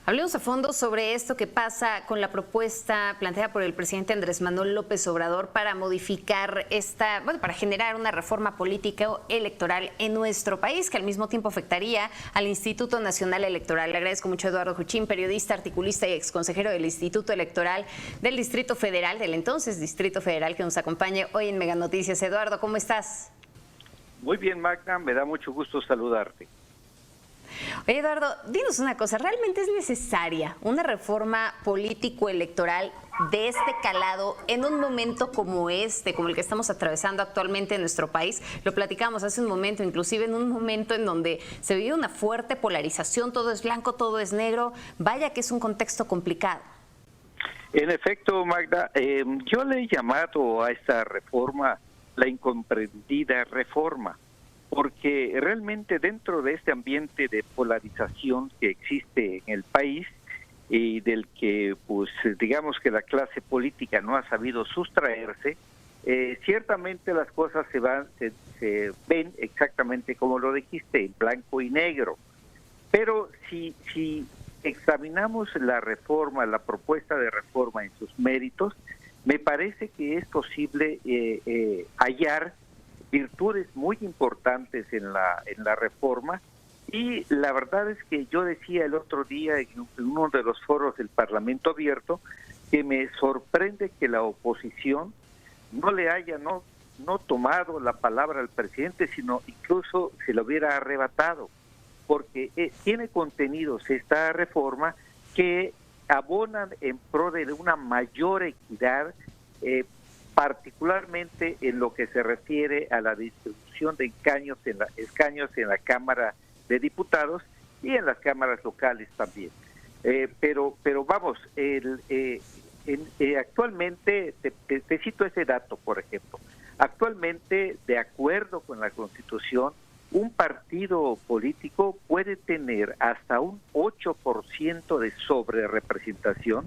Hablemos a fondo sobre esto que pasa con la propuesta planteada por el presidente Andrés Manuel López Obrador para modificar para generar una reforma política electoral en nuestro país que al mismo tiempo afectaría al Instituto Nacional Electoral. Le agradezco mucho a Eduardo Juchín, periodista, articulista y exconsejero del Instituto Electoral del Distrito Federal, del entonces Distrito Federal, que nos acompañe hoy en Mega Noticias. Eduardo, ¿cómo estás? Muy bien, Magda, me da mucho gusto saludarte. Oye, Eduardo, dinos una cosa, ¿realmente es necesaria una reforma político-electoral de este calado en un momento como como el que estamos atravesando actualmente en nuestro país? Lo platicamos hace un momento, inclusive en un momento en donde se vive una fuerte polarización, todo es blanco, todo es negro. Vaya que es un contexto complicado. En efecto, Magda, yo le he llamado a esta reforma la incomprendida reforma, porque realmente dentro de este ambiente de polarización que existe en el país y del que, pues, digamos que la clase política no ha sabido sustraerse, ciertamente las cosas se ven exactamente como lo dijiste, en blanco y negro. Pero si examinamos la reforma, la propuesta de reforma en sus méritos, me parece que es posible hallar virtudes muy importantes en la reforma, y la verdad es que yo decía el otro día en uno de los foros del Parlamento Abierto que me sorprende que la oposición no le haya no tomado la palabra al presidente, sino incluso se lo hubiera arrebatado, porque tiene contenidos esta reforma que abonan en pro de una mayor equidad, particularmente en lo que se refiere a la distribución de escaños en la Cámara de Diputados y en las cámaras locales también. Pero vamos, actualmente, te cito ese dato, por ejemplo. Actualmente, de acuerdo con la Constitución, un partido político puede tener hasta un 8% de sobrerepresentación,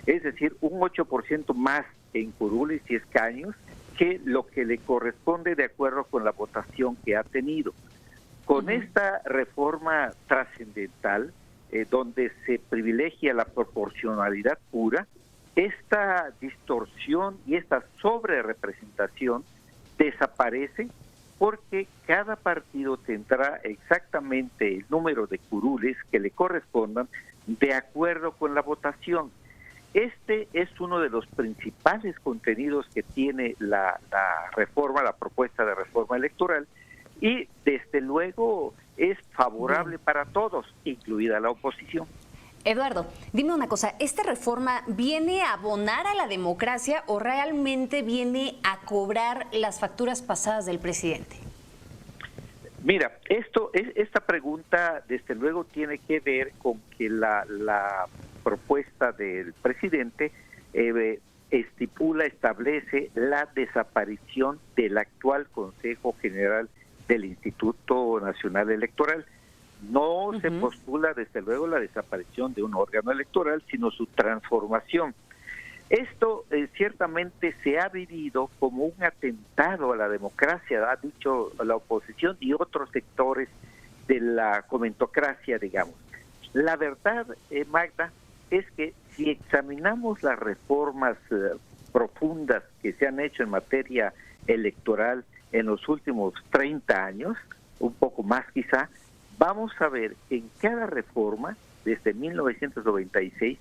es decir, un 8% más en curules y escaños que lo que le corresponde de acuerdo con la votación que ha tenido. Con esta reforma trascendental, donde se privilegia la proporcionalidad pura, esta distorsión y esta sobrerepresentación desaparece, porque cada partido tendrá exactamente el número de curules que le correspondan de acuerdo con la votación. Este es uno de los principales contenidos que tiene la reforma, la propuesta de reforma electoral, y desde luego es favorable para todos, incluida la oposición. Eduardo, dime una cosa, ¿esta reforma viene a abonar a la democracia o realmente viene a cobrar las facturas pasadas del presidente? Mira, esta pregunta desde luego tiene que ver con que la propuesta del presidente establece la desaparición del actual Consejo General del Instituto Nacional Electoral. No se postula desde luego la desaparición de un órgano electoral, sino su transformación. Esto ciertamente se ha vivido como un atentado a la democracia, ha dicho la oposición y otros sectores de la comentocracia, digamos. La verdad, Magda, es que si examinamos las reformas profundas que se han hecho en materia electoral en los últimos 30 años, un poco más quizá, vamos a ver que en cada reforma, desde 1996,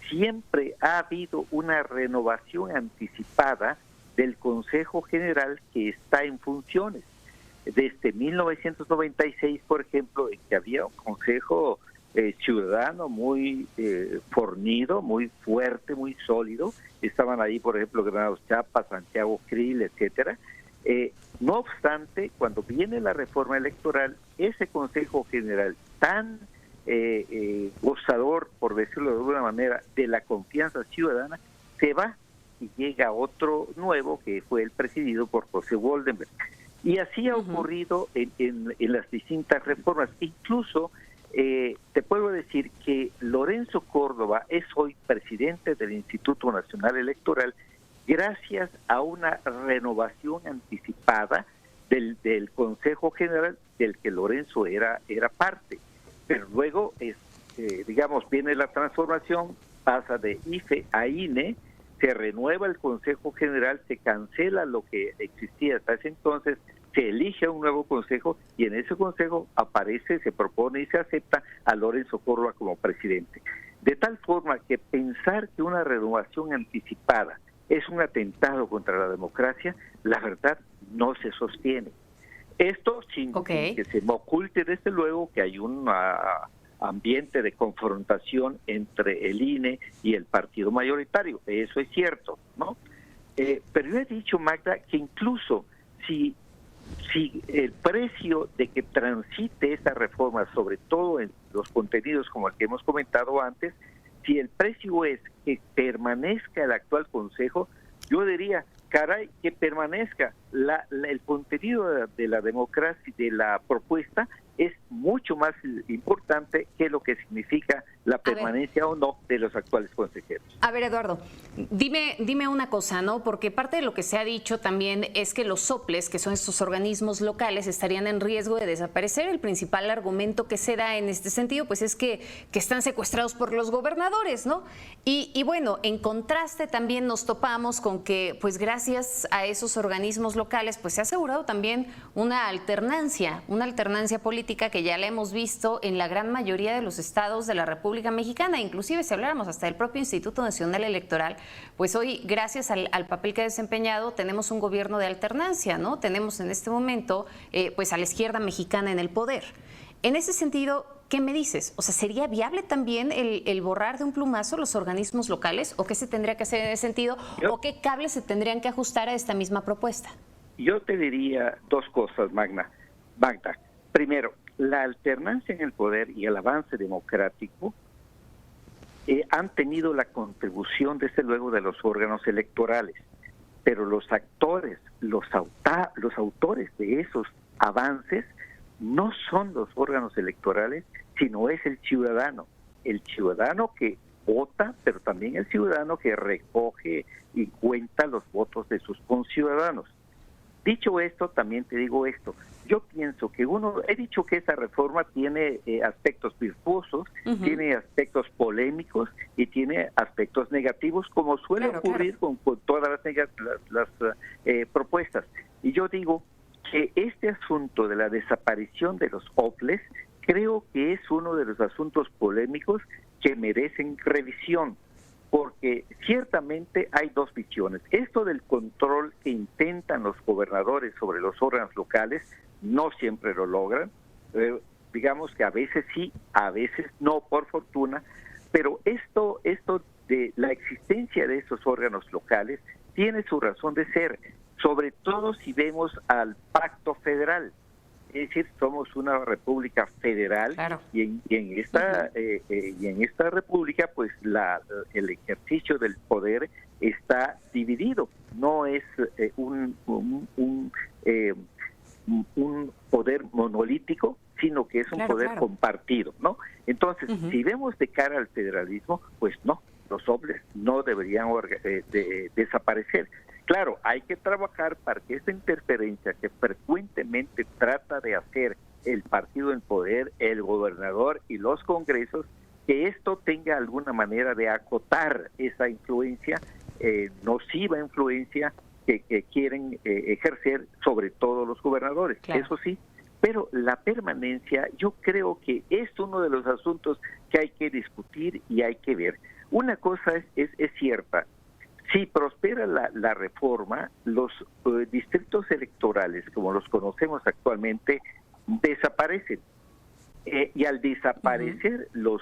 siempre ha habido una renovación anticipada del Consejo General que está en funciones. Desde 1996, por ejemplo, en que había un Consejo ciudadano muy fornido, muy fuerte, muy sólido. Estaban ahí, por ejemplo, Granados Chapa, Santiago Krill, etcétera. No obstante, cuando viene la reforma electoral, ese Consejo General tan gozador, por decirlo de alguna manera, de la confianza ciudadana, se va y llega otro nuevo, que fue el presidido por José Woldenberg. Y así ha ocurrido en las distintas reformas. Incluso te puedo decir que Lorenzo Córdoba es hoy presidente del Instituto Nacional Electoral gracias a una renovación anticipada del Consejo General del que Lorenzo era parte. Pero luego digamos, viene la transformación, pasa de IFE a INE, se renueva el Consejo General, se cancela lo que existía hasta ese entonces, se elige un nuevo consejo y en ese consejo aparece, se propone y se acepta a Lorenzo Córdoba como presidente. De tal forma que pensar que una renovación anticipada es un atentado contra la democracia, la verdad no se sostiene. Esto sin que se me oculte desde luego que hay un ambiente de confrontación entre el INE y el partido mayoritario, eso es cierto, ¿no? Pero yo he dicho, Magda, que incluso si el precio de que transite esta reforma, sobre todo en los contenidos como el que hemos comentado antes, si el precio es que permanezca el actual Consejo, yo diría, caray, que permanezca el contenido de la democracia, de la propuesta, es mucho más importante que lo que significa la permanencia o no de los actuales consejeros. A ver, Eduardo, dime una cosa, ¿no? Porque parte de lo que se ha dicho también es que los soples, que son estos organismos locales, estarían en riesgo de desaparecer. El principal argumento que se da en este sentido, pues es que están secuestrados por los gobernadores, ¿no? Y bueno, en contraste también nos topamos con que, pues gracias a esos organismos locales, pues se ha asegurado también una alternancia política que ya la hemos visto en la gran mayoría de los estados de la República Mexicana, inclusive si habláramos hasta del propio Instituto Nacional Electoral, pues hoy, gracias al papel que ha desempeñado, tenemos un gobierno de alternancia, ¿no? Tenemos en este momento pues a la izquierda mexicana en el poder. En ese sentido, ¿qué me dices? O sea, ¿sería viable también el borrar de un plumazo los organismos locales? ¿O qué se tendría que hacer en ese sentido? ¿O qué cables se tendrían que ajustar a esta misma propuesta? Yo te diría dos cosas, Magda. Primero, la alternancia en el poder y el avance democrático han tenido la contribución, desde luego, de los órganos electorales, pero los actores, los autores de esos avances no son los órganos electorales, sino es el ciudadano que vota, pero también el ciudadano que recoge y cuenta los votos de sus conciudadanos. Dicho esto, también te digo esto, yo pienso que he dicho que esa reforma tiene aspectos virtuosos, tiene aspectos polémicos y tiene aspectos negativos, como suele ocurrir con todas las propuestas. Y yo digo que este asunto de la desaparición de los OPLES, creo que es uno de los asuntos polémicos que merecen revisión, porque ciertamente hay dos visiones. Esto del control que intentan los gobernadores sobre los órganos locales, no siempre lo logran, digamos que a veces sí, a veces no, por fortuna, pero esto de la existencia de esos órganos locales tiene su razón de ser, sobre todo si vemos al pacto federal. Es decir, somos una república federal, claro. y en esta república pues el ejercicio del poder está dividido, no es un poder monolítico, sino que es un poder compartido, ¿no? Entonces, si vemos de cara al federalismo, pues no, los OPLES no deberían desaparecer. Claro, hay que trabajar para que esta interferencia que frecuentemente trata de hacer el partido en poder, el gobernador y los congresos, que esto tenga alguna manera de acotar esa influencia, nociva influencia que quieren ejercer sobre todo los gobernadores. Claro. Eso sí, pero la permanencia yo creo que es uno de los asuntos que hay que discutir y hay que ver. Una cosa es cierta. Si prospera la reforma, los distritos electorales, como los conocemos actualmente, desaparecen. Y al desaparecer los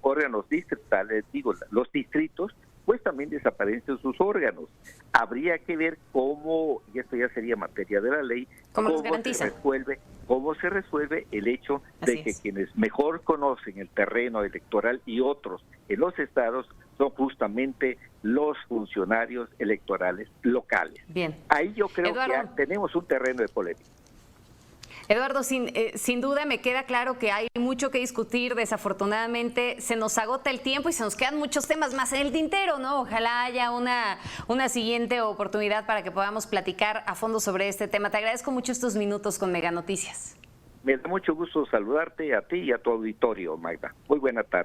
órganos distritales, los distritos, pues también desaparecen sus órganos. Habría que ver cómo, y esto ya sería materia de la ley, cómo se resuelve el hecho de que quienes mejor conocen el terreno electoral y otros en los estados son justamente los funcionarios electorales locales. Bien. Ahí yo creo que tenemos un terreno de polémica. Eduardo, sin duda me queda claro que hay mucho que discutir. Desafortunadamente se nos agota el tiempo y se nos quedan muchos temas más en el tintero, ¿no? Ojalá haya una siguiente oportunidad para que podamos platicar a fondo sobre este tema. Te agradezco mucho estos minutos con Mega Noticias. Me da mucho gusto saludarte a ti y a tu auditorio, Magda. Muy buena tarde.